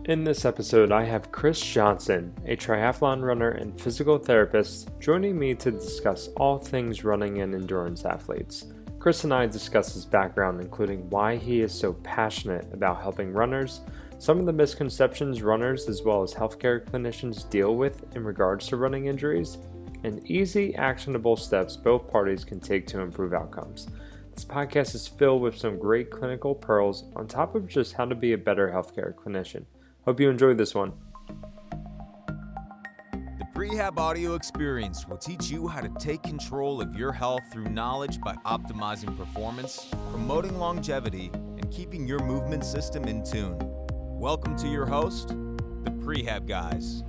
In this episode, I have Chris Johnson, a triathlon runner and physical therapist, joining me to discuss all things running and endurance athletes. Chris and I discuss his background, including why he is so passionate about helping runners, some of the misconceptions runners as well as healthcare clinicians deal with in regards to running injuries, and easy, actionable steps both parties can take to improve outcomes. This podcast is filled with some great clinical pearls on top of just how to be a better healthcare clinician. Hope you enjoyed this one. The Rehab audio experience will teach you how to take control of your health through knowledge by optimizing performance, promoting longevity, and keeping your movement system in tune. Welcome to your host, the Prehab Guys.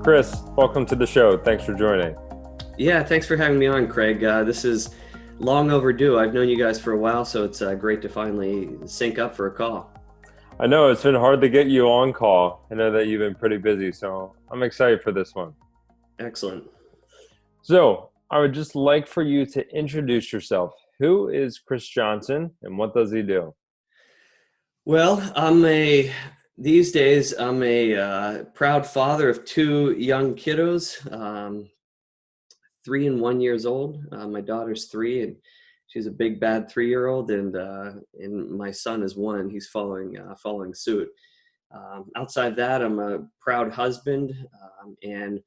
Chris, welcome to the show. Thanks for joining. Yeah, thanks for having me on, Craig. This is long overdue. I've known you guys for a while, so it's great to finally sync up for a call. I know it's been hard to get you on call. I know that you've been pretty busy, so I'm excited for this one. Excellent. So I would just like for you to introduce yourself. Who is Chris Johnson and what does he do? Well, these days, I'm a proud father of two young kiddos, 3 and 1 years old. My daughter's 3, and she's a big bad 3-year-old, and my son is 1. He's following suit. Outside of that, I'm a proud husband, and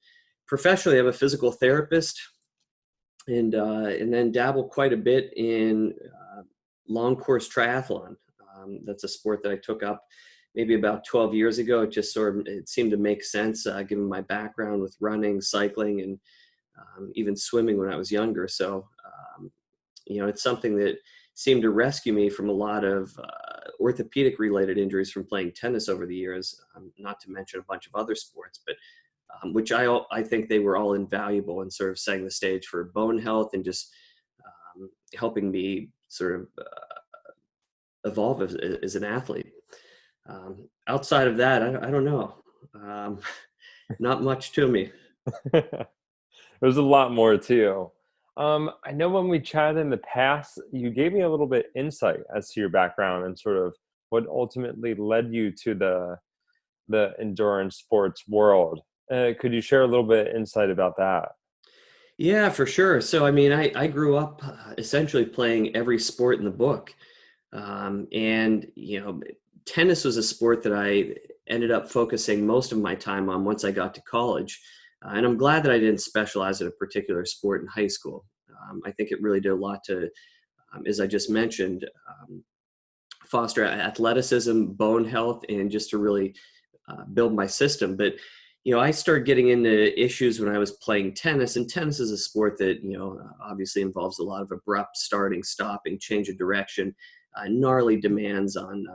professionally, I'm a physical therapist, and then dabble quite a bit in long course triathlon. That's a sport that I took up maybe about 12 years ago. It seemed to make sense given my background with running, cycling, and even swimming when I was younger. So, it's something that seemed to rescue me from a lot of orthopedic related injuries from playing tennis over the years, not to mention a bunch of other sports, but which I think they were all invaluable in sort of setting the stage for bone health and just helping me sort of evolve as an athlete. Outside of that, I don't know. Not much to me. There's a lot more too. I know when we chatted in the past, you gave me a little bit insight as to your background and sort of what ultimately led you to the endurance sports world. Could you share a little bit of insight about that? Yeah, for sure. So, I grew up essentially playing every sport in the book. And tennis was a sport that I ended up focusing most of my time on once I got to college. And I'm glad that I didn't specialize in a particular sport in high school. I think it really did a lot to, as I just mentioned, foster athleticism, bone health, and just to really build my system. But, I started getting into issues when I was playing tennis, and tennis is a sport that, obviously involves a lot of abrupt starting, stopping, change of direction, gnarly demands on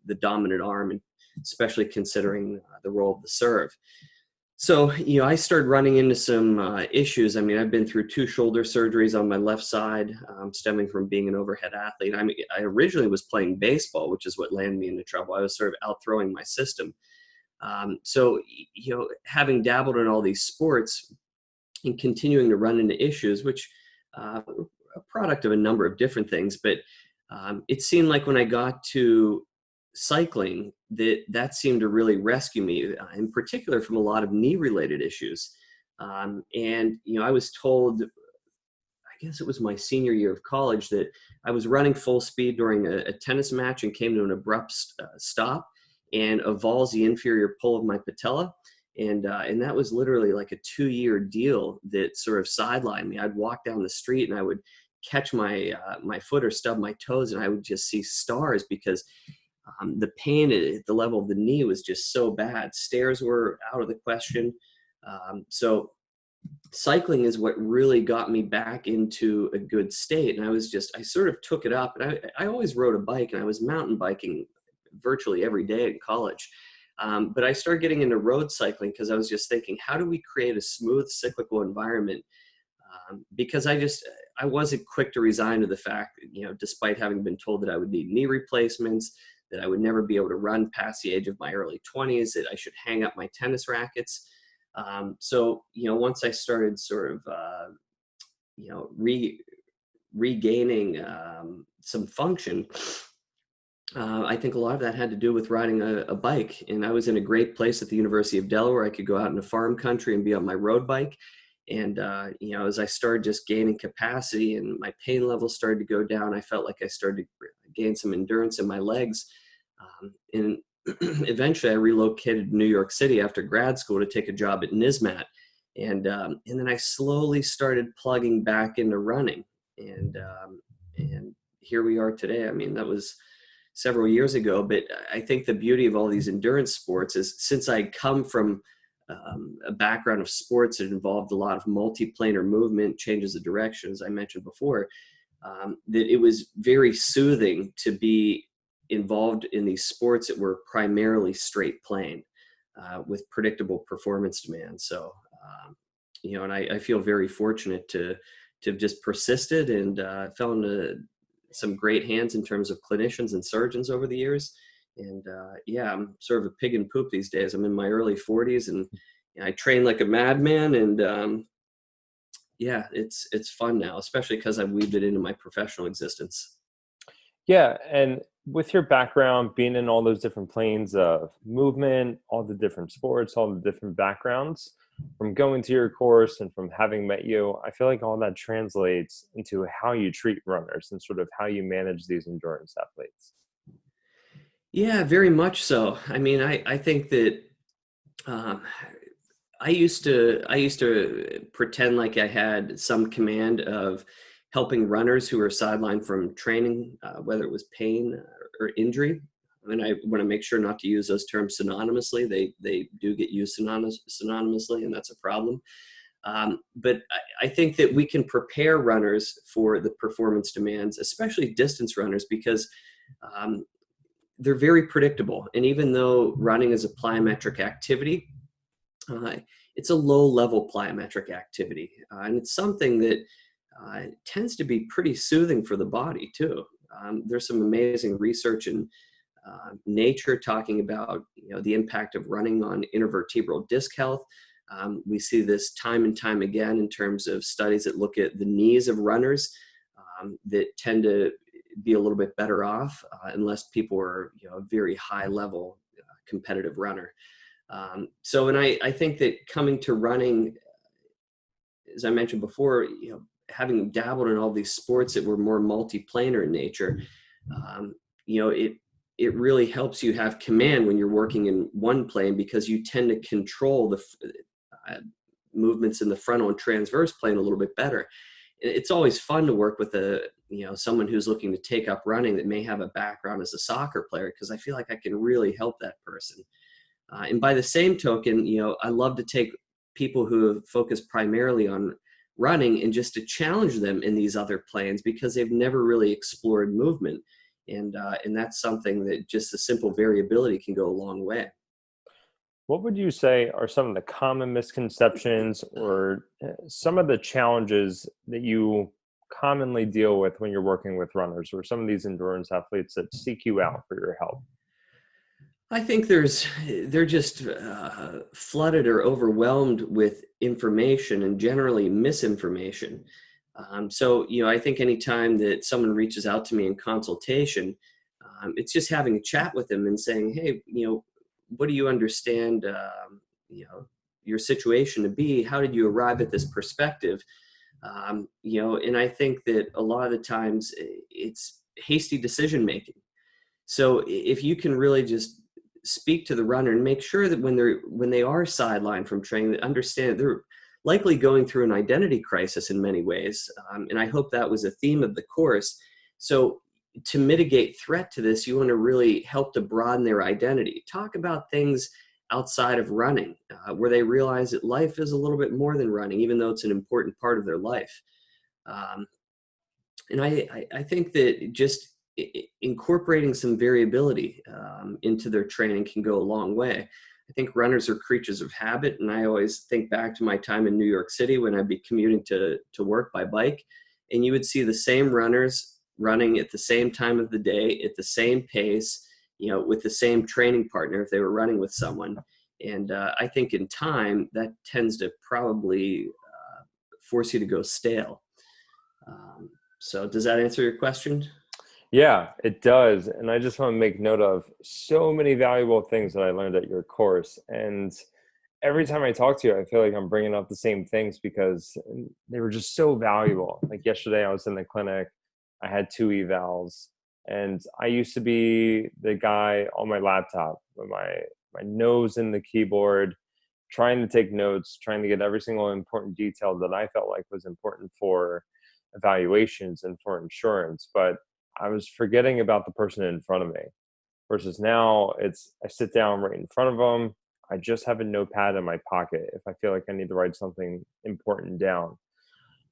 the dominant arm, and especially considering the role of the serve. So, I started running into some issues. I've been through 2 shoulder surgeries on my left side, stemming from being an overhead athlete. I originally was playing baseball, which is what landed me into trouble. I was sort of out-throwing my system. So, having dabbled in all these sports and continuing to run into issues, which are a product of a number of different things, but it seemed like when I got to cycling, that seemed to really rescue me, in particular from a lot of knee-related issues. And I was told, I guess it was my senior year of college, that I was running full speed during a tennis match and came to an abrupt stop and avulsed the inferior pull of my patella. And that was literally like a 2-year deal that sort of sidelined me. I'd walk down the street and I would catch my foot or stub my toes, and I would just see stars because the pain at the level of the knee was just so bad. Stairs were out of the question. So cycling is what really got me back into a good state. And I sort of took it up, and I always rode a bike, and I was mountain biking virtually every day in college. But I started getting into road cycling because I was just thinking, how do we create a smooth cyclical environment? Because I wasn't quick to resign to the fact that, despite having been told that I would need knee replacements, that I would never be able to run past the age of my early 20s, that I should hang up my tennis rackets. So, once I started sort of, you know, regaining some function, I think a lot of that had to do with riding a bike. And I was in a great place at the University of Delaware. I could go out in the farm country and be on my road bike. And, as I started just gaining capacity and my pain levels started to go down, I felt like I started to gain some endurance in my legs. And eventually I relocated to New York City after grad school to take a job at NISMAT. And then I slowly started plugging back into running. And here we are today. I mean, that was several years ago, but I think the beauty of all these endurance sports is, since I come from a background of sports that involved a lot of multiplanar movement, changes of direction, as I mentioned before, that it was very soothing to be involved in these sports that were primarily straight plane with predictable performance demands. So, and I feel very fortunate to have just persisted and fell into some great hands in terms of clinicians and surgeons over the years. And I'm sort of a pig in poop these days. I'm in my early 40s and I train like a madman. And it's fun now, especially because I've weaved it into my professional existence. Yeah, and with your background being in all those different planes of movement, all the different sports, all the different backgrounds, from going to your course and from having met you, I feel like all that translates into how you treat runners and sort of how you manage these endurance athletes. Yeah, very much so. I mean, I think that I used to pretend like I had some command of helping runners who were sidelined from training, whether it was pain or injury. And I want to make sure not to use those terms synonymously. They do get used synonymously, and that's a problem. But I think that we can prepare runners for the performance demands, especially distance runners, because they're very predictable. And even though running is a plyometric activity, it's a low-level plyometric activity. And it's something that tends to be pretty soothing for the body, too. There's some amazing research in Nature talking about the impact of running on intervertebral disc health. We see this time and time again in terms of studies that look at the knees of runners that tend to be a little bit better off unless people are a very high level competitive runner. And I think that coming to running, as I mentioned before, having dabbled in all these sports that were more multiplanar in nature, it really helps you have command when you're working in one plane, because you tend to control the movements in the frontal and transverse plane a little bit better. It's always fun to work with someone who's looking to take up running that may have a background as a soccer player, because I feel like I can really help that person. And by the same token, I love to take people who have focused primarily on running and just to challenge them in these other planes, because they've never really explored movement. And that's something that just the simple variability can go a long way. What would you say are some of the common misconceptions or some of the challenges that you commonly deal with when you're working with runners or some of these endurance athletes that seek you out for your help? I think they're just flooded or overwhelmed with information, and generally misinformation. I think anytime that someone reaches out to me in consultation, it's just having a chat with them and saying, hey, what do you understand, your situation to be? How did you arrive at this perspective? And I think that a lot of the times it's hasty decision making. So if you can really just speak to the runner and make sure that when they are sidelined from training, they understand they're likely going through an identity crisis in many ways. And I hope that was a theme of the course. So to mitigate threat to this, you want to really help to broaden their identity. Talk about things outside of running, where they realize that life is a little bit more than running, even though it's an important part of their life. And I think that just incorporating some variability into their training can go a long way. I think runners are creatures of habit, and I always think back to my time in New York City when I'd be commuting to work by bike, and you would see the same runners running at the same time of the day, at the same pace, with the same training partner if they were running with someone. And I think in time that tends to probably force you to go stale. So does that answer your question? Yeah, it does. And I just want to make note of so many valuable things that I learned at your course. And every time I talk to you, I feel like I'm bringing up the same things because they were just so valuable. Like yesterday, I was in the clinic, I had 2 evals, and I used to be the guy on my laptop with my nose in the keyboard, trying to take notes, trying to get every single important detail that I felt like was important for evaluations and for insurance. But I was forgetting about the person in front of me. Versus now, it's I sit down right in front of them. I just have a notepad in my pocket if I feel like I need to write something important down.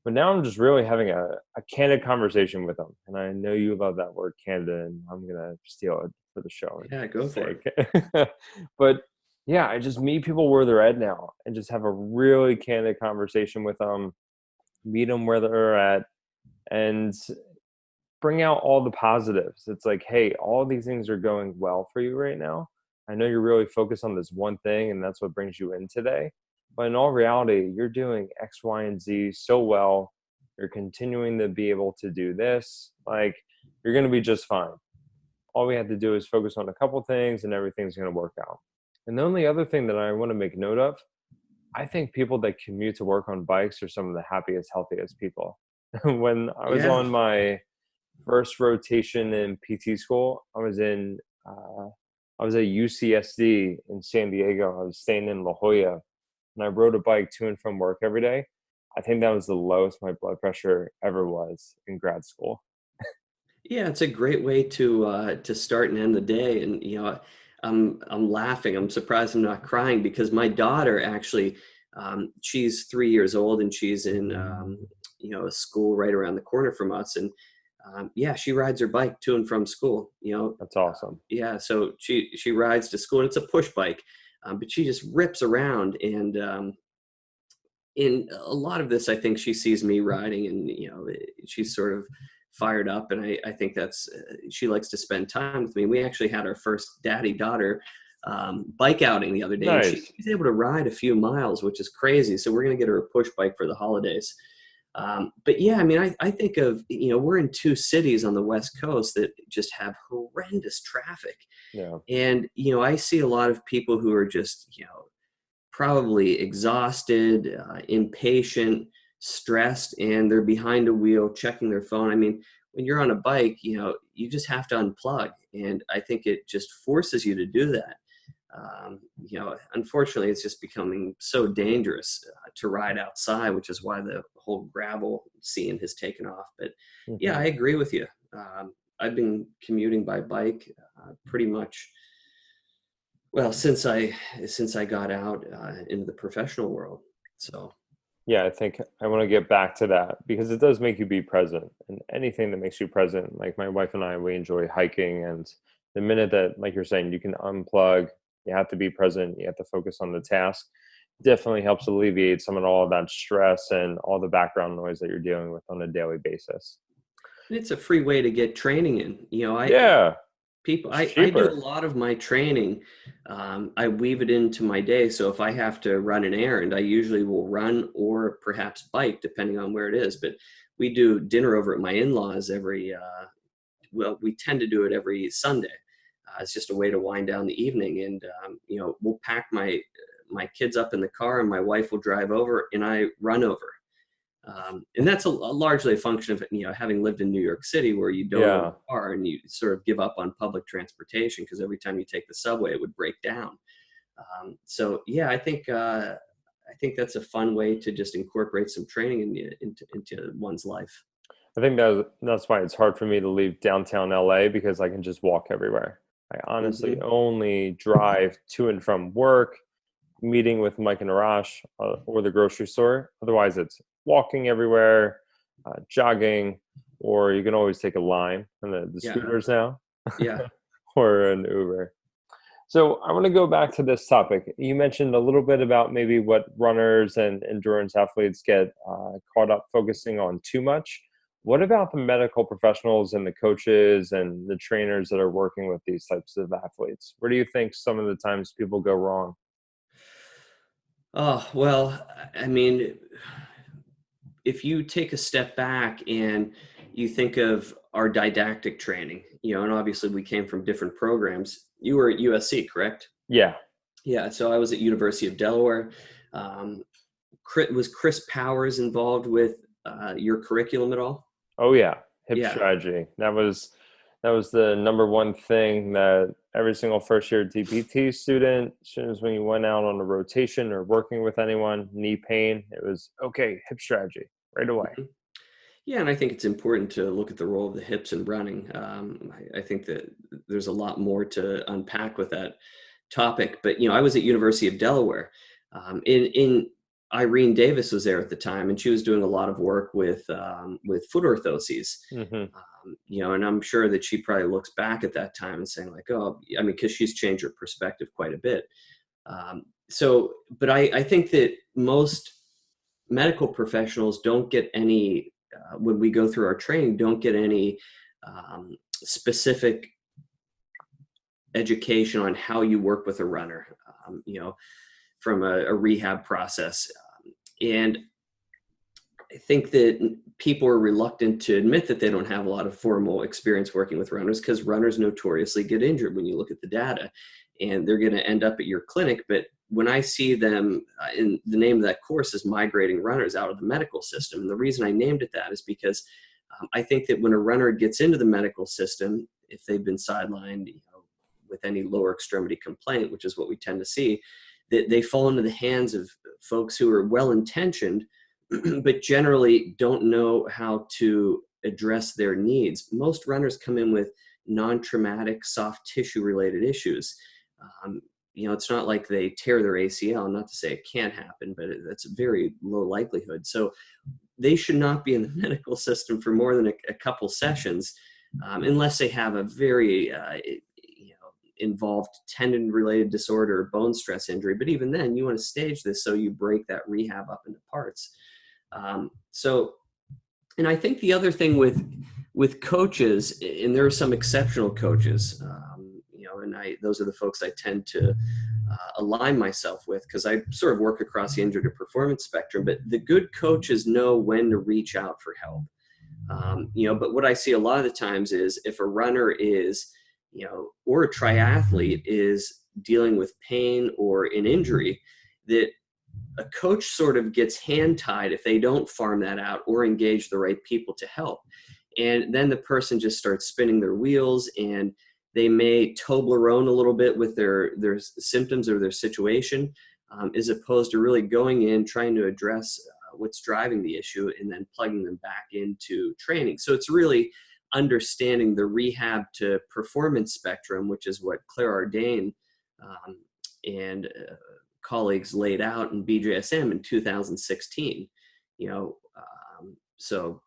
But now I'm just really having a candid conversation with them. And I know you love that word candid, and I'm going to steal it for the show. Yeah, go for Sake. it. But yeah, I just meet people where they're at now and just have a really candid conversation with them, meet them where they're at, and bring out all the positives. It's like, hey, all these things are going well for you right now. I know you're really focused on this one thing and that's what brings you in today. But in all reality, you're doing X, Y, and Z so well. You're continuing to be able to do this. Like, you're going to be just fine. All we have to do is focus on a couple things and everything's going to work out. And the only other thing that I want to make note of, I think people that commute to work on bikes are some of the happiest, healthiest people. When I was Yeah. on my first rotation in PT school, I was at UCSD in San Diego. I was staying in La Jolla, and I rode a bike to and from work every day. I think that was the lowest my blood pressure ever was in grad school. Yeah, it's a great way to start and end the day. And I'm laughing. I'm surprised I'm not crying because my daughter actually, she's 3 years old and she's in a school right around the corner from us. And yeah, she rides her bike to and from school. That's awesome. Yeah, so she rides to school and it's a push bike, but she just rips around. And in a lot of this, I think she sees me riding, and she's sort of fired up, and I think that's she likes to spend time with me. We actually had our first daddy-daughter bike outing the other day, and Nice. she's able to ride a few miles, which is crazy. So we're going to get her a push bike for the holidays. But yeah, I mean, I think of, we're in two cities on the West Coast that just have horrendous traffic. Yeah. And, I see a lot of people who are just, probably exhausted, impatient, stressed, and they're behind a wheel checking their phone. I mean, when you're on a bike, you just have to unplug. And I think it just forces you to do that. Unfortunately, it's just becoming so dangerous to ride outside, which is why the whole gravel scene has taken off. But yeah, I Mhm. agree with you. I've been commuting by bike pretty much, well, since I got out into the professional world. So Yeah, I think I want to get back to that because it does make you be present, and anything that makes you present, like my wife and I, we enjoy hiking. And the minute that, like you're saying, you can unplug, you have to be present, you have to focus on the task, definitely helps alleviate some of all of that stress and all the background noise that you're dealing with on a daily basis. and it's a free way to get training in. Yeah, People, it's I do a cheaper. lot of my training. I weave it into my day. So if I have to run an errand, I usually will run or perhaps bike, depending on where it is. But we do dinner over at my in-laws well, we tend to do it every Sunday. It's just a way to wind down the evening. And, we'll pack my kids up in the car and my wife will drive over and I run over. And that's largely a function of having lived in New York City, where you don't own Yeah. a car and you sort of give up on public transportation because every time you take the subway, it would break down. So yeah, I think that's a fun way to just incorporate some training into one's life. I think that's why it's hard for me to leave downtown LA because I can just walk everywhere. I honestly Hmm. only drive to and from work, meeting with Mike and Arash, or the grocery store. Otherwise, it's walking everywhere, jogging, or you can always take a line and the Yeah, scooters now, yeah. or an Uber. So I want to go back to this topic. You mentioned a little bit about maybe what runners and endurance athletes get caught up focusing on too much. What about the medical professionals and the coaches and the trainers that are working with these types of athletes? Where do you think some of the times people go wrong? Oh, well, I mean, if you take a step back and you think of our didactic training, and obviously we came from different programs. You were at USC, correct? Yeah. Yeah. So I was at University of Delaware. Um, was Chris Powers involved with your curriculum at all? Oh yeah. Hip Yeah. strategy. That was the number one thing that every single first year DPT student, as soon as when you went out on a rotation or working with anyone, knee pain, it was okay, hip strategy right away. Mhm. Yeah, and I think it's important to look at the role of the hips in running. I think that there's a lot more to unpack with that topic. But I was at University of Delaware. In Irene Davis was there at the time, and she was doing a lot of work with foot orthoses. Hmm. And I'm sure that she probably looks back at that time and saying like, oh, I mean, because she's changed her perspective quite a bit. But I think that most medical professionals don't get any when we go through our training, don't get any specific education on how you work with a runner, from a rehab process. And I think that people are reluctant to admit that they don't have a lot of formal experience working with runners, because runners notoriously get injured when you look at the data, and they're going to end up at your clinic. But when I see them, in the name of that course is migrating runners out of the medical system. And the reason I named it that is because I think that when a runner gets into the medical system, if they've been sidelined, with any lower extremity complaint, which is what we tend to see, that they fall into the hands of folks who are well-intentioned, but generally don't know how to address their needs. Most runners come in with non-traumatic soft tissue related issues. It's not like they tear their ACL, not to say it can't happen, but that's a very low likelihood. So they should not be in the medical system for more than a couple sessions, unless they have a very involved tendon related disorder or bone stress injury. But even then, you want to stage this so you break that rehab up into parts. And I think the other thing with coaches, and there are some exceptional coaches, and those are the folks I tend to align myself with, because I sort of work across the injury to performance spectrum. But the good coaches know when to reach out for help. But what I see a lot of the times is if a runner is, or a triathlete is dealing with pain or an injury, that a coach sort of gets hand tied if they don't farm that out or engage the right people to help. And then the person just starts spinning their wheels, and they may Toblerone a little bit with their symptoms or their situation, as opposed to really going in, trying to address what's driving the issue, and then plugging them back into training. So it's really understanding the rehab to performance spectrum, which is what Claire Ardane and colleagues laid out in BJSM in 2016. So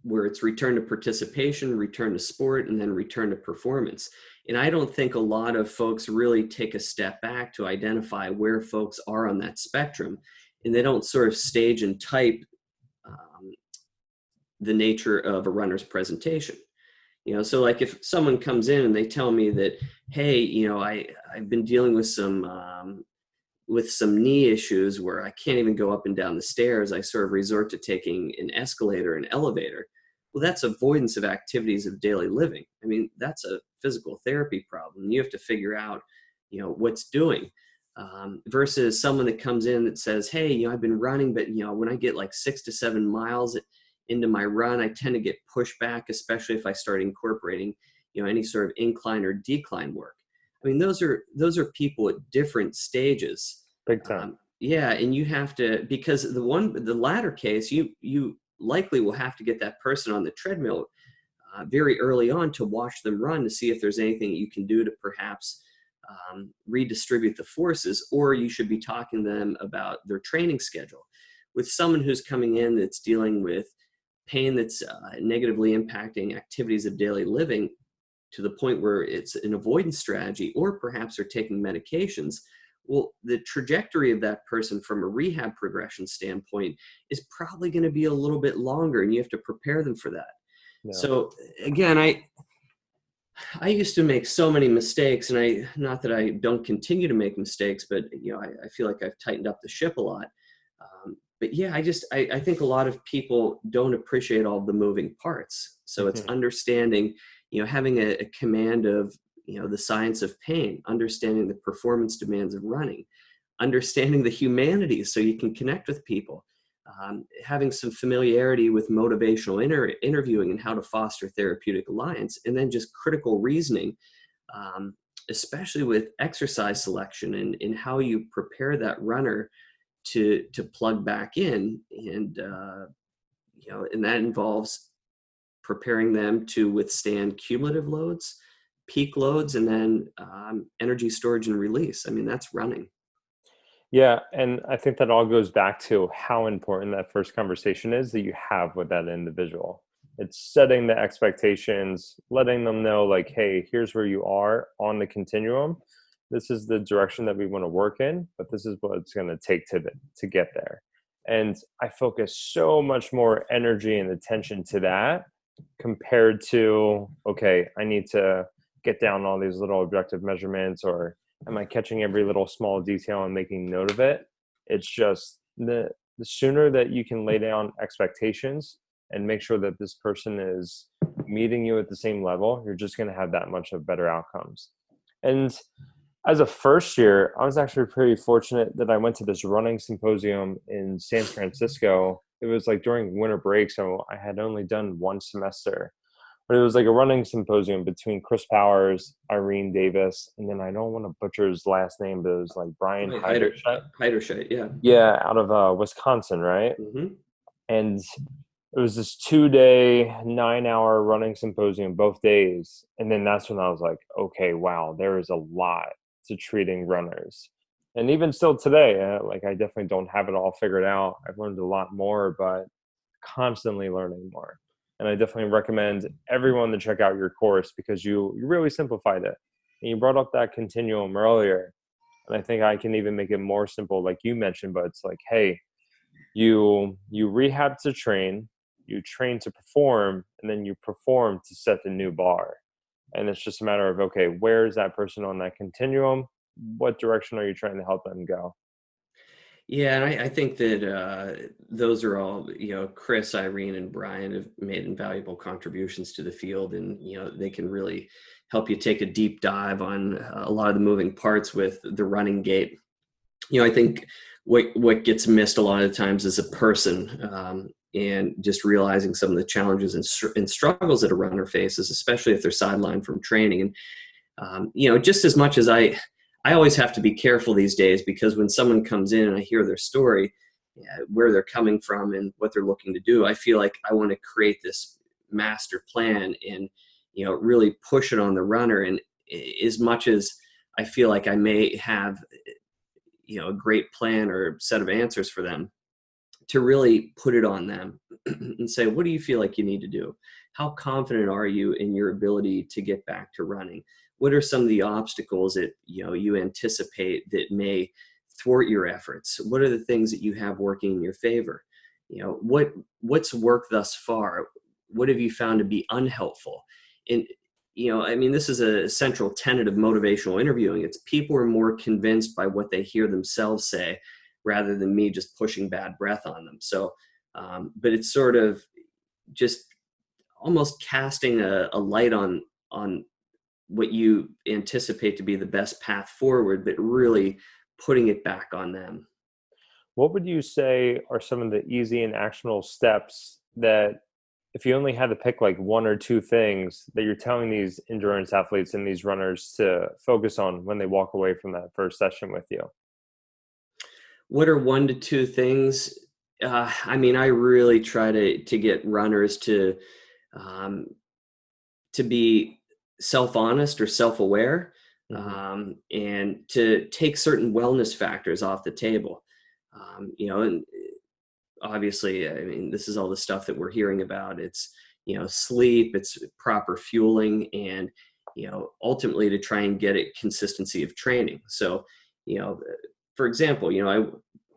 where it's return to participation, return to sport, and then return to performance. And I don't think a lot of folks really take a step back to identify where folks are on that spectrum, and they don't sort of stage and type the nature of a runner's presentation. So like if someone comes in and they tell me that, hey, I've been dealing with some knee issues where I can't even go up and down the stairs. I sort of resort to taking an escalator and elevator. Well, that's avoidance of activities of daily living. I mean, that's a physical therapy problem. You have to figure out, what's doing, versus someone that comes in that says, hey, I've been running, but, when I get like 6 to 7 miles into my run, I tend to get pushed back, especially if I start incorporating, any sort of incline or decline work. I mean, those are people at different stages. Big time. Yeah, and you have to, because the latter case, you likely will have to get that person on the treadmill very early on to watch them run, to see if there's anything you can do to perhaps redistribute the forces, or you should be talking to them about their training schedule. With someone who's coming in that's dealing with pain that's negatively impacting activities of daily living, to the point where it's an avoidance strategy, or perhaps they're taking medications, well, the trajectory of that person from a rehab progression standpoint is probably going to be a little bit longer, and you have to prepare them for that. Yeah. So again, I used to make so many mistakes, and not that I don't continue to make mistakes, but I feel like I've tightened up the ship a lot. But yeah, I think a lot of people don't appreciate all the moving parts. So it's Mhm. understanding, having a command of, the science of pain, understanding the performance demands of running, understanding the humanities so you can connect with people, having some familiarity with motivational interviewing and how to foster therapeutic alliance, and then just critical reasoning, um, especially with exercise selection and how you prepare that runner to plug back in. And that involves preparing them to withstand cumulative loads, peak loads, and then energy storage and release. I mean, that's running. Yeah, and I think that all goes back to how important that first conversation is that you have with that individual. It's setting the expectations, letting them know, like, hey, here's where you are on the continuum. This is the direction that we want to work in, but this is what it's going to take to get there. And I focus so much more energy and attention to that compared to, okay, I need to get down all these little objective measurements, or am I catching every little small detail and making note of it? It's just the sooner that you can lay down expectations and make sure that this person is meeting you at the same level, you're just going to have that much of better outcomes. And as a first year, I was actually pretty fortunate that I went to this running symposium in San Francisco. It was like during winter break, so I had only done one semester. But it was like a running symposium between Chris Powers, Irene Davis, and then I don't want to butcher his last name, but it was like Brian Right, Heiderscheid. Heiderscheid, yeah. Yeah, out of Wisconsin, right? Hmm. And it was this 2-day, 9-hour running symposium both days. And then that's when I was like, okay, wow, there is a lot to treating runners. And even still today, like I definitely don't have it all figured out. I've learned a lot more, but constantly learning more. And I definitely recommend everyone to check out your course because you really simplified it. And you brought up that continuum earlier. And I think I can even make it more simple, like you mentioned, but it's like, hey, you rehab to train, you train to perform, and then you perform to set the new bar. And it's just a matter of, okay, where is that person on that continuum? What direction are you trying to help them go? Yeah, and I think that those are all, Chris, Irene, and Brian have made invaluable contributions to the field, and they can really help you take a deep dive on a lot of the moving parts with the running gait. I think what gets missed a lot of times is a person, and just realizing some of the challenges and struggles that a runner faces, especially if they're sidelined from training. And just as much as I always have to be careful these days, because when someone comes in and I hear their story, where they're coming from and what they're looking to do, I feel like I want to create this master plan and really push it on the runner. And as much as I feel like I may have a great plan or set of answers for them, to really put it on them and say, what do you feel like you need to do? How confident are you in your ability to get back to running? What are some of the obstacles that you anticipate that may thwart your efforts? What are the things that you have working in your favor? What's worked thus far? What have you found to be unhelpful? And I mean, this is a central tenet of motivational interviewing. It's people are more convinced by what they hear themselves say rather than me just pushing bad breath on them. So, but it's sort of just almost casting a light on what you anticipate to be the best path forward, but really putting it back on them. What would you say are some of the easy and actionable steps that, if you only had to pick like one or two things that you're telling these endurance athletes and these runners to focus on when they walk away from that first session with you? What are one to two things? I mean, I really try to get runners um, to be self-honest or self-aware, Hmm. and to take certain wellness factors off the table. And obviously, I mean, this is all the stuff that we're hearing about. It's, sleep, it's proper fueling, and, ultimately to try and get a consistency of training. So, you know, for example, I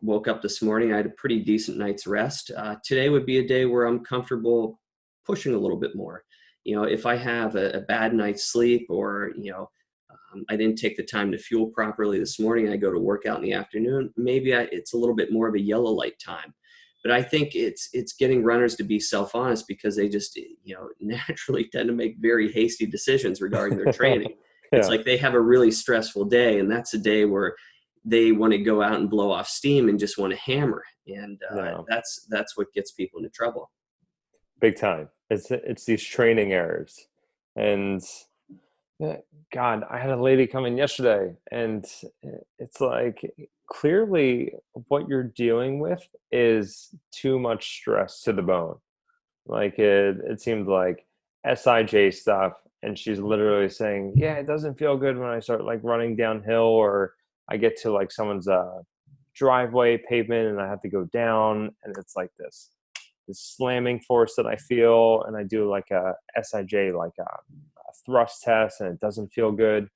woke up this morning, I had a pretty decent night's rest. Today would be a day where I'm comfortable pushing a little bit more. if I have a bad night's sleep, or, I didn't take the time to fuel properly this morning, I go to work out in the afternoon, maybe it's a little bit more of a yellow light time. But I think it's getting runners to be self-honest, because they just, naturally tend to make very hasty decisions regarding their training. It's Yeah. like they have a really stressful day, and that's a day where they want to go out and blow off steam and just want to hammer. And Yeah. that's what gets people into trouble. Big time. It's these training errors. And God, I had a lady come in yesterday, and it's like, clearly what you're dealing with is too much stress to the bone. Like it seemed like SIJ stuff, and she's literally saying, yeah, it doesn't feel good when I start like running downhill, or I get to like someone's driveway pavement and I have to go down, and it's like this slamming force that I feel, and I do like a SIJ, like a thrust test, and it doesn't feel good.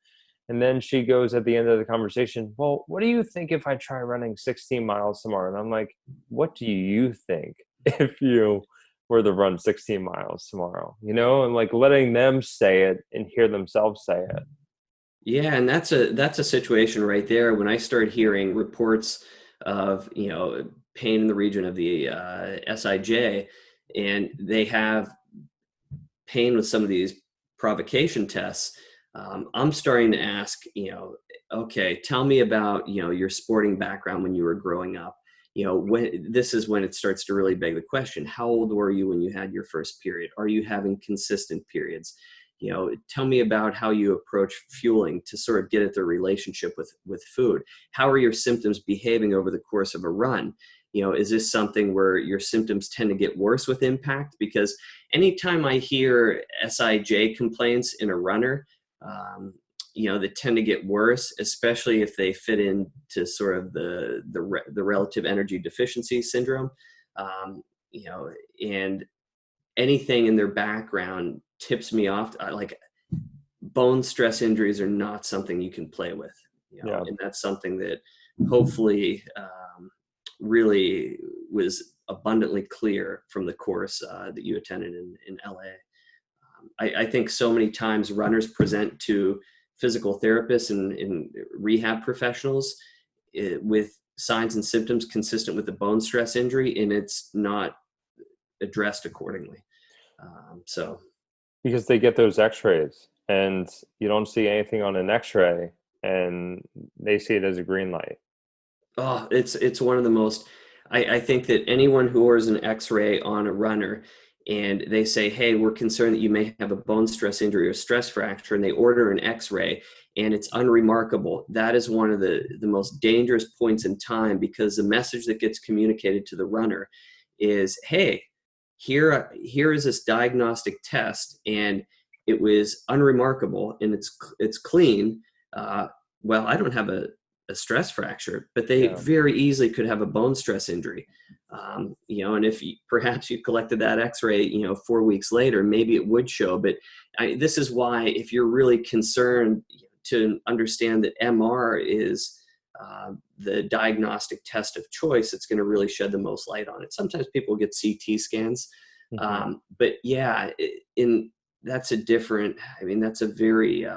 And then she goes at the end of the conversation, well, what do you think if I try running 16 miles tomorrow? And I'm like, what do you think if you were to run 16 miles tomorrow? And like letting them say it and hear themselves say it. Yeah, and that's a situation right there. When I start hearing reports of, pain in the region of the SIJ, and they have pain with some of these provocation tests, I'm starting to ask, okay, tell me about, your sporting background when you were growing up. This is when it starts to really beg the question: how old were you when you had your first period? Are you having consistent periods? Tell me about how you approach fueling to sort of get at the relationship with food. How are your symptoms behaving over the course of a run? Is this something where your symptoms tend to get worse with impact? Because anytime I hear SIJ complaints in a runner, that tend to get worse, especially if they fit into sort of the relative energy deficiency syndrome, and anything in their background tips me off. Like, bone stress injuries are not something you can play with, Yeah. and that's something that hopefully really was abundantly clear from the course that you attended in LA. I think so many times runners present to physical therapists and rehab professionals with signs and symptoms consistent with the bone stress injury, and it's not addressed accordingly. Because they get those x-rays and you don't see anything on an x-ray, and they see it as a green light. Oh, it's one of the most, I think that anyone who orders an x-ray on a runner and they say, hey, we're concerned that you may have a bone stress injury or stress fracture, and they order an x-ray and it's unremarkable, that is one of the most dangerous points in time, because the message that gets communicated to the runner is, hey, here is this diagnostic test, and it was unremarkable, and it's clean. Well, I don't have a stress fracture, but they very easily could have a bone stress injury. And if perhaps you collected that x-ray, 4 weeks later, maybe it would show. But this is why, if you're really concerned to understand that MR is the diagnostic test of choice, it's going to really shed the most light on it. Sometimes people get CT scans, but that's a very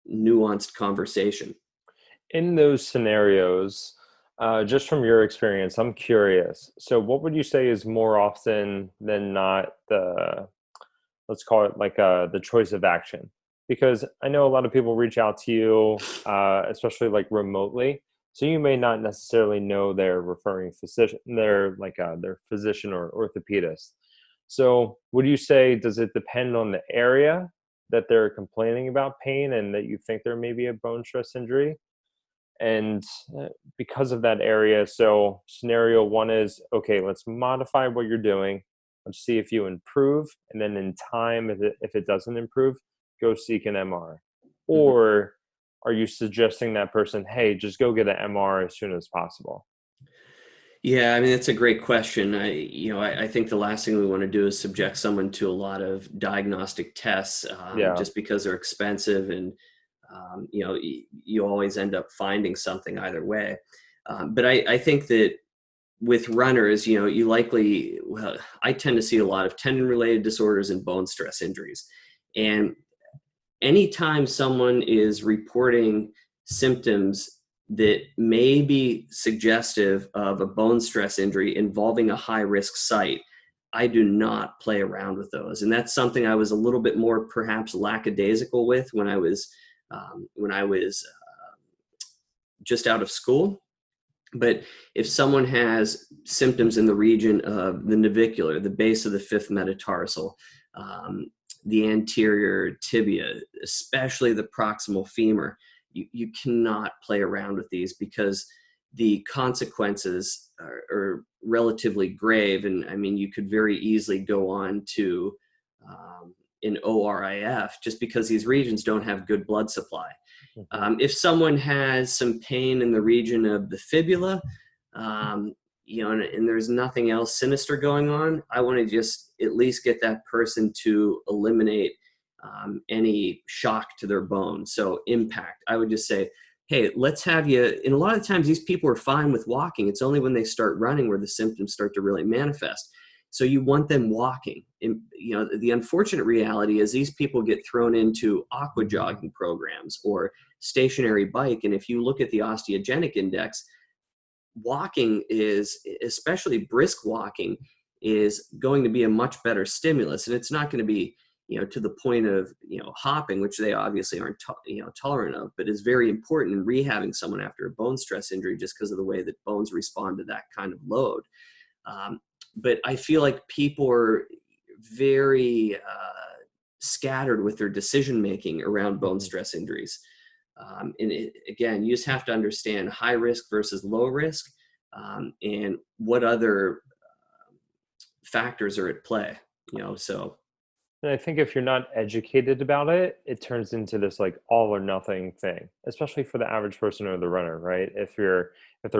nuanced conversation. In those scenarios, just from your experience, I'm curious. So what would you say is more often than not let's call it like the choice of action? Because I know a lot of people reach out to you, especially like remotely. So you may not necessarily know their referring physician, their physician or orthopedist. So would you say, does it depend on the area that they're complaining about pain and that you think there may be a bone stress injury? And because of that area, so scenario one is, okay, let's modify what you're doing. Let's see if you improve. And then in time, if it doesn't improve, go seek an MR. Or are you suggesting that person, hey, just go get an MR as soon as possible? Yeah, I mean, that's a great question. I think the last thing we want to do is subject someone to a lot of diagnostic tests, just because they're expensive, and you always end up finding something either way. But I think that with runners, you likely, well, I tend to see a lot of tendon-related disorders and bone stress injuries. And anytime someone is reporting symptoms that may be suggestive of a bone stress injury involving a high-risk site, I do not play around with those. And that's something I was a little bit more perhaps lackadaisical with when I was just out of school. But if someone has symptoms in the region of the navicular, the base of the fifth metatarsal, the anterior tibia, especially the proximal femur, you cannot play around with these because the consequences are relatively grave. And I mean, you could very easily go on to an ORIF just because these regions don't have good blood supply. If someone has some pain in the region of the fibula, and there's nothing else sinister going on, I want to just at least get that person to eliminate any shock to their bone. So impact, I would just say, hey, let's have you, and a lot of times these people are fine with walking. It's only when they start running where the symptoms start to really manifest. So you want them walking. And, the unfortunate reality is these people get thrown into aqua jogging programs or stationary bike. And if you look at the osteogenic index, walking is, especially brisk walking, is going to be a much better stimulus. And it's not going to be, to the point of, hopping, which they obviously aren't, tolerant of, but is very important in rehabbing someone after a bone stress injury just because of the way that bones respond to that kind of load. But I feel like people are very scattered with their decision-making around bone stress injuries. Again, you just have to understand high risk versus low risk, and what other factors are at play, so. And I think if you're not educated about it, it turns into this like all or nothing thing, especially for the average person or the runner, right? If they're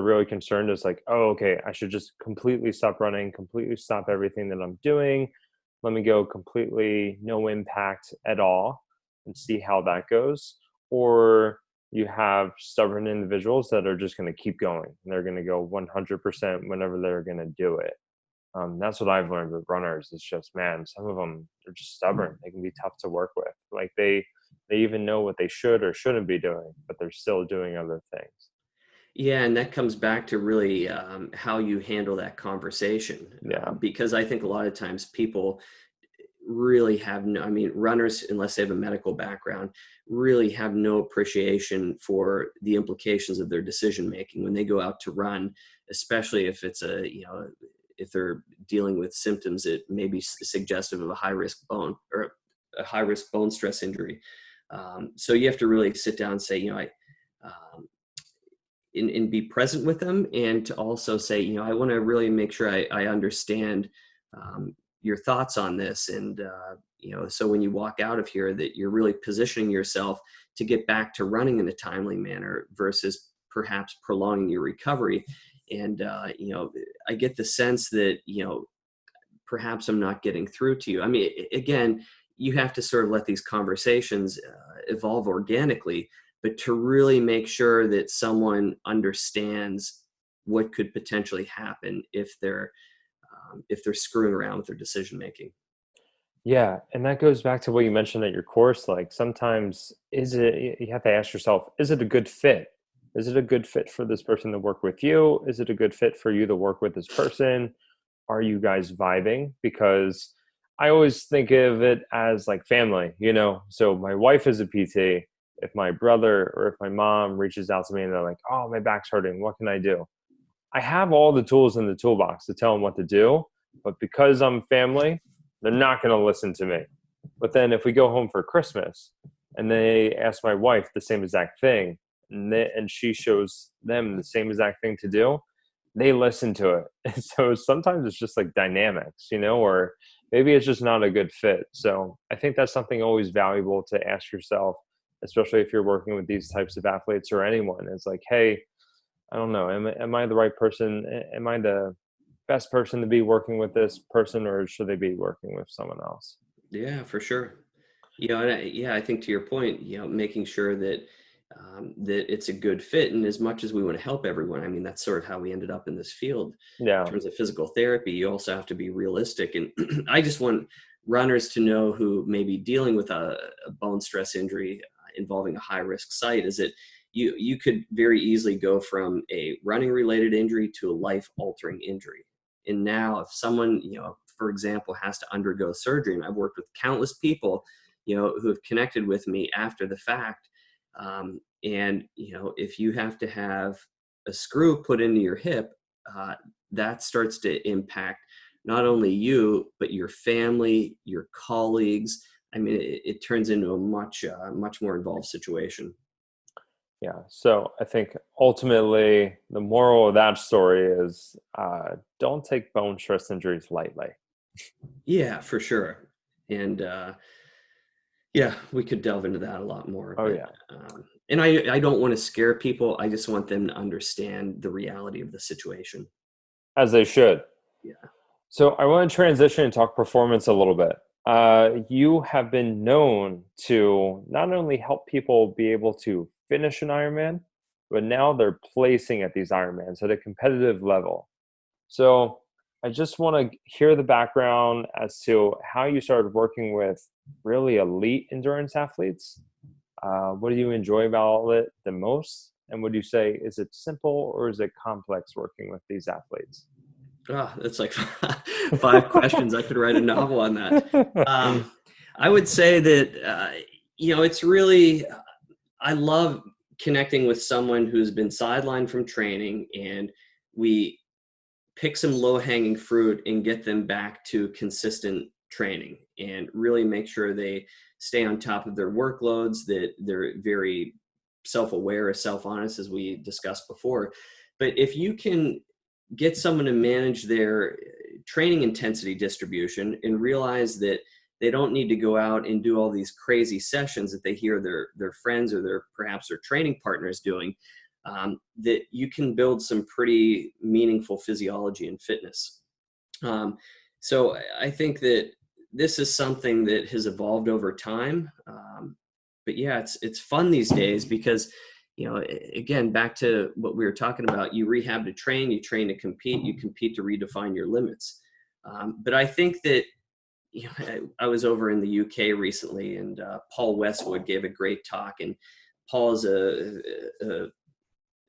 really concerned, it's like, oh, okay, I should just completely stop running, completely stop everything that I'm doing. Let me go completely no impact at all and see how that goes. Or you have stubborn individuals that are just going to keep going and they're going to go 100% whenever they're going to do it. That's what I've learned with runners. It's just, man, some of them are just stubborn. They can be tough to work with. Like they even know what they should or shouldn't be doing, but they're still doing other things. Yeah, and that comes back to really how you handle that conversation. Yeah. Because I think a lot of times people really have runners, unless they have a medical background, really have no appreciation for the implications of their decision making when they go out to run, especially if it's if they're dealing with symptoms that may be suggestive of a high-risk bone or a high-risk bone stress injury. So you have to really sit down and say, and be present with them, and to also say, I want to really make sure I understand your thoughts on this. And, so when you walk out of here, that you're really positioning yourself to get back to running in a timely manner versus perhaps prolonging your recovery. And, I get the sense that, perhaps I'm not getting through to you. I mean, again, you have to sort of let these conversations evolve organically, but to really make sure that someone understands what could potentially happen if they're screwing around with their decision making. Yeah, and that goes back to what you mentioned at your course. Like sometimes you have to ask yourself, is it a good fit? Is it a good fit for this person to work with you? Is it a good fit for you to work with this person? Are you guys vibing? Because I always think of it as like family, So my wife is a PT. If my brother or if my mom reaches out to me and they're like, oh, my back's hurting, what can I do? I have all the tools in the toolbox to tell them what to do, but because I'm family, they're not going to listen to me. But then if we go home for Christmas and they ask my wife the same exact thing, and she shows them the same exact thing to do, they listen to it. And so sometimes it's just like dynamics, or maybe it's just not a good fit. So I think that's something always valuable to ask yourself, especially if you're working with these types of athletes or anyone. It's like, hey, I don't know, am I the right person? Am I the best person to be working with this person, or should they be working with someone else? Yeah, for sure. And I think to your point, making sure that that it's a good fit. And as much as we want to help everyone, I mean, that's sort of how we ended up in this field. Yeah. In terms of physical therapy, you also have to be realistic. And I just want runners to know who may be dealing with a bone stress injury involving a high risk site is that you could very easily go from a running related injury to a life altering injury. And now if someone, for example, has to undergo surgery, and I've worked with countless people, who have connected with me after the fact. And, if you have to have a screw put into your hip, that starts to impact not only you, but your family, your colleagues. I mean, it turns into a much more involved situation. Yeah. So I think ultimately the moral of that story is don't take bone stress injuries lightly. Yeah, for sure. And yeah, we could delve into that a lot more. Oh, But, yeah. and I don't want to scare people. I just want them to understand the reality of the situation. As they should. Yeah. So I want to transition and talk performance a little bit. You have been known to not only help people be able to finish an Ironman, but now they're placing at these Ironmans at a competitive level. So I just want to hear the background as to how you started working with really elite endurance athletes. What do you enjoy about it the most? And would you say, is it simple or is it complex working with these athletes? Oh, that's like 5 questions. I could write a novel on that. I would say that, it's really, I love connecting with someone who's been sidelined from training, and we pick some low hanging fruit and get them back to consistent training and really make sure they stay on top of their workloads, that they're very self-aware, self-honest, as we discussed before. But if you can get someone to manage their training intensity distribution and realize that they don't need to go out and do all these crazy sessions that they hear their friends or perhaps their training partners doing, that you can build some pretty meaningful physiology and fitness. So I think that this is something that has evolved over time. But yeah, it's fun these days because, again, back to what we were talking about, you rehab to train, you train to compete, you compete to redefine your limits. But I think that, I was over in the UK recently, and Paul Westwood gave a great talk, and Paul is a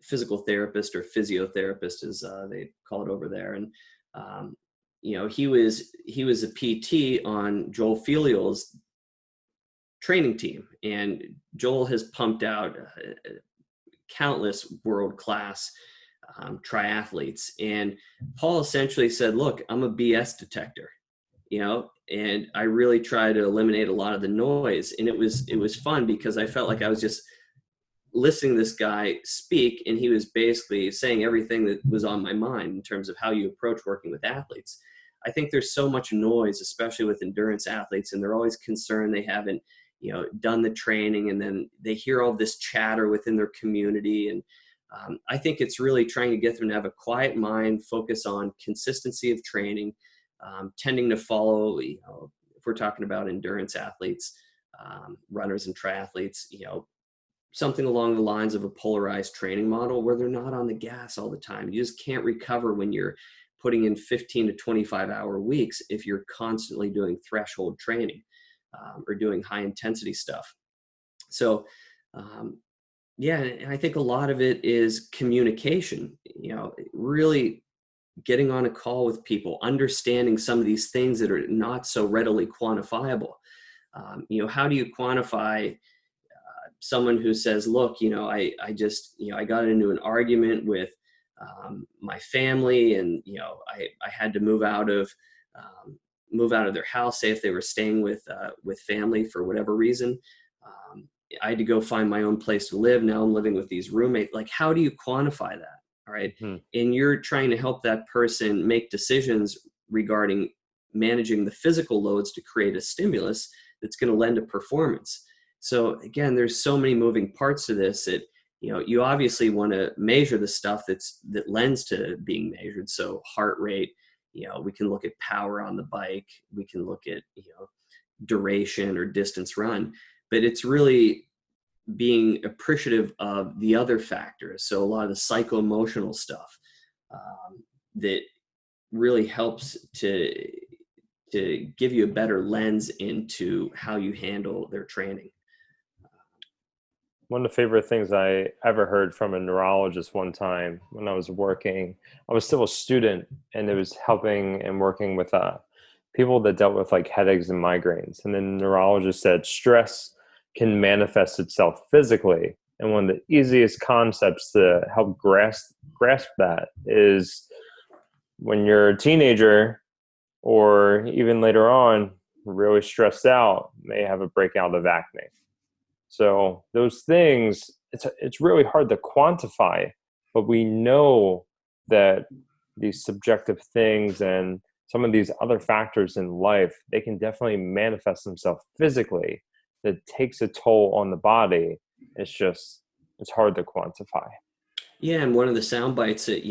physical therapist, or physiotherapist as they call it over there. And, he was a PT on Joel Filial's training team, and Joel has pumped out countless world-class triathletes. And Paul essentially said, look, I'm a BS detector, and I really try to eliminate a lot of the noise. And it was fun because I felt like I was just listening to this guy speak, and he was basically saying everything that was on my mind in terms of how you approach working with athletes. I think there's so much noise, especially with endurance athletes, and they're always concerned they haven't, done the training, and then they hear all this chatter within their community. And I think it's really trying to get them to have a quiet mind, focus on consistency of training, tending to follow, if we're talking about endurance athletes, runners and triathletes, something along the lines of a polarized training model where they're not on the gas all the time. You just can't recover when you're putting in 15 to 25 hour weeks if you're constantly doing threshold training or doing high intensity stuff. So, yeah, and I think a lot of it is communication, really getting on a call with people, understanding some of these things that are not so readily quantifiable. How do you quantify someone who says, look, I just, I got into an argument with my family, and, I had to move out of their house, say if they were staying with family for whatever reason. I had to go find my own place to live. Now I'm living with these roommates. Like, how do you quantify that? All right. And you're trying to help that person make decisions regarding managing the physical loads to create a stimulus that's going to lend to performance. So again, there's so many moving parts to this that, you obviously want to measure the stuff that lends to being measured. So heart rate, we can look at power on the bike. We can look at, duration or distance run, but it's really being appreciative of the other factors. So a lot of the psycho-emotional stuff that really helps to give you a better lens into how you handle their training. One of the favorite things I ever heard from a neurologist one time when I was still a student, and it was helping and working with people that dealt with like headaches and migraines. And then the neurologist said stress can manifest itself physically. And one of the easiest concepts to help grasp that is when you're a teenager or even later on, really stressed out, may have a breakout of acne. So those things, it's really hard to quantify, but we know that these subjective things and some of these other factors in life, they can definitely manifest themselves physically. That takes a toll on the body. It's hard to quantify. Yeah, and one of the sound bites that,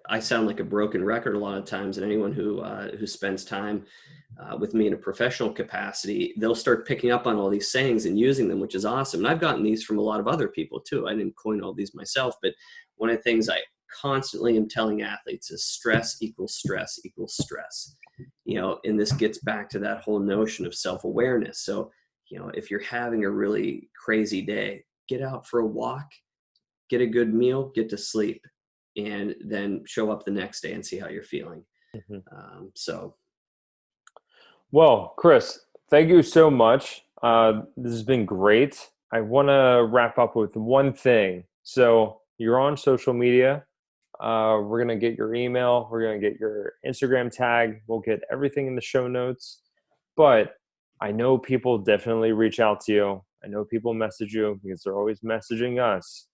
I sound like a broken record a lot of times, and anyone who spends time with me in a professional capacity, they'll start picking up on all these sayings and using them, which is awesome. And I've gotten these from a lot of other people too. I didn't coin all these myself, but one of the things I constantly am telling athletes is stress equals stress equals stress. And this gets back to that whole notion of self-awareness. So, if you're having a really crazy day, get out for a walk, get a good meal, get to sleep, and then show up the next day and see how you're feeling. Mm-hmm. Well, Chris, thank you so much. This has been great. I want to wrap up with one thing. So you're on social media. We're going to get your email. We're going to get your Instagram tag. We'll get everything in the show notes. But I know people definitely reach out to you. I know people message you because they're always messaging us.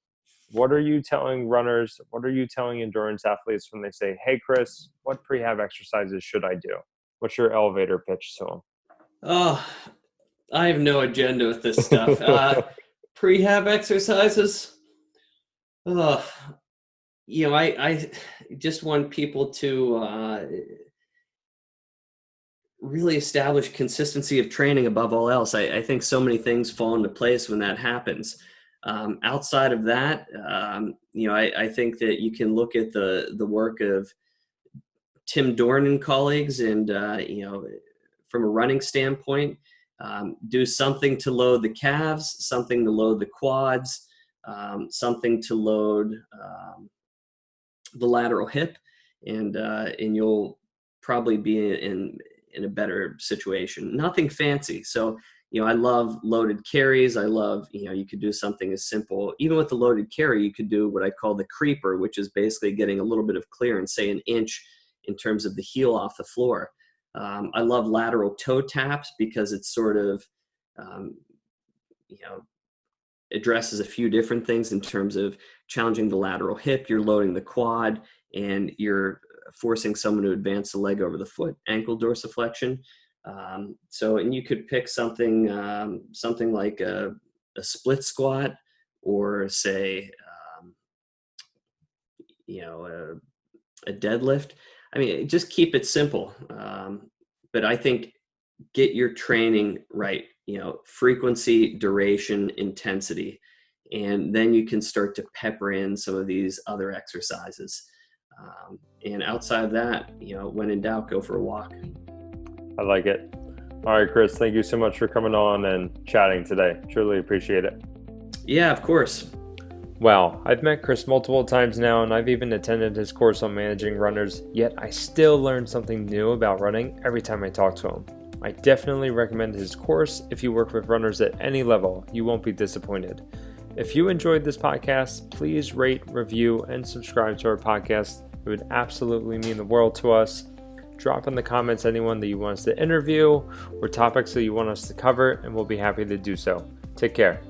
What are you telling runners? What are you telling endurance athletes when they say, hey, Chris, what prehab exercises should I do? What's your elevator pitch to them? Oh, I have no agenda with this stuff. Prehab exercises. I just want people to really establish consistency of training above all else. I think so many things fall into place when that happens. Outside of that, I think that you can look at the work of Tim Dorn and colleagues, and from a running standpoint, do something to load the calves, something to load the quads, something to load the lateral hip, and you'll probably be in a better situation. Nothing fancy. So, I love loaded carries. I love, you could do something as simple, even with the loaded carry, you could do what I call the creeper, which is basically getting a little bit of clearance, say an inch in terms of the heel off the floor. I love lateral toe taps because it's sort of, addresses a few different things in terms of challenging the lateral hip. You're loading the quad and you're forcing someone to advance the leg over the foot, ankle dorsiflexion. And you could pick something like a split squat, or say, a deadlift. I mean, just keep it simple. But I think get your training right, frequency, duration, intensity, and then you can start to pepper in some of these other exercises. And outside of that, when in doubt, go for a walk. I like it. All right, Chris, thank you so much for coming on and chatting today. Truly appreciate it. Yeah, of course. Wow, I've met Chris multiple times now, and I've even attended his course on managing runners, yet I still learn something new about running every time I talk to him. I definitely recommend his course. If you work with runners at any level, you won't be disappointed. If you enjoyed this podcast, please rate, review, and subscribe to our podcast. It would absolutely mean the world to us. Drop in the comments anyone that you want us to interview or topics that you want us to cover, and we'll be happy to do so. Take care.